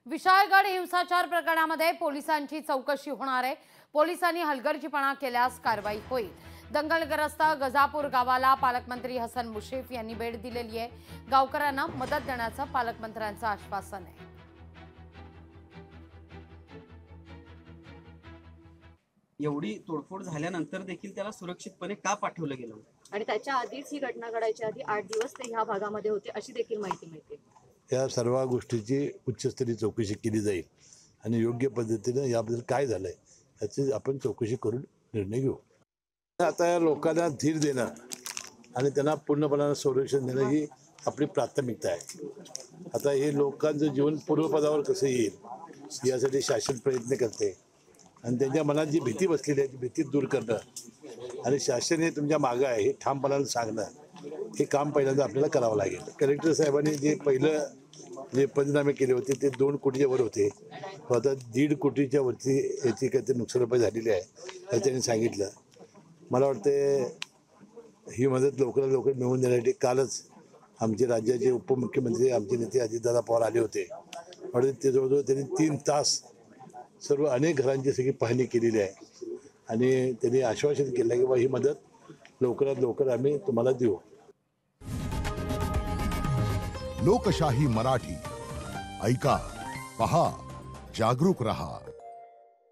विशाळगड हिंसाचार प्रकरणामध्ये पोलिसांची चौकशी होणार आहे। पोलिसांनी हलगर्जीपणा केल्यास कारवाई होईल। दंगलग्रस्त गजापूर गावाला पालकमंत्री हसन मुश्रीफ यांनी भेट दिलेली आहे। गावकऱ्यांना मदत देण्याचं पालकमंत्र्यांचं आश्वासन आहे। एवढी तोडफोड झाल्यानंतर देखील त्याला सुरक्षितपणे का पाठवलं गेलं आणि त्याच्या आधीच ही घटना घडायच्या आधी 8 दिवस ते ह्या भागामध्ये होते अशी देखील माहिती मिळते। या सर्व गोष्टीची उच्चस्तरीय चौकशी केली जाईल आणि योग्य पद्धतीने याबद्दल काय झालंय याची आपण चौकशी करून निर्णय घेऊ। आता या लोकांना धीर देणं आणि त्यांना पूर्णपणे संरक्षण देणं ही आपली प्राथमिकता आहे। आता हे लोकांचं जीवन पूर्वपदावर कसं येईल यासाठी शासन प्रयत्न करते आणि त्यांच्या मनात जी भीती बसलेली आहे ती भीती दूर करणं आणि शासन हे तुमच्या मागं आहे हे ठामपणाने सांगणं हे काम पहिल्यांदा आपल्याला करावं लागेल। कलेक्टर साहेबांनी जे पहिलं जे पंचनामे केले होते ते 2 कोटीच्या वर होते, आता 1.5 कोटीच्या वरती याची काहीतरी नुकसान भरपाई झालेली आहे असं त्यांनी सांगितलं। मला वाटतं ही मदत लवकरात लवकर मिळवून देण्यासाठी कालच आमचे राज्याचे उपमुख्यमंत्री आमचे नेते अजितदादा पवार आले होते आणि ते जवळजवळ त्यांनी 3 तास सर्व अनेक घरांची सगळी पाहणी केलेली आहे आणि त्यांनी आश्वासन केलं की ही मदत लवकरात लवकर आम्ही तुम्हाला देऊ। लोकशाही मराठी ऐका, पहा, जागरूक रहा।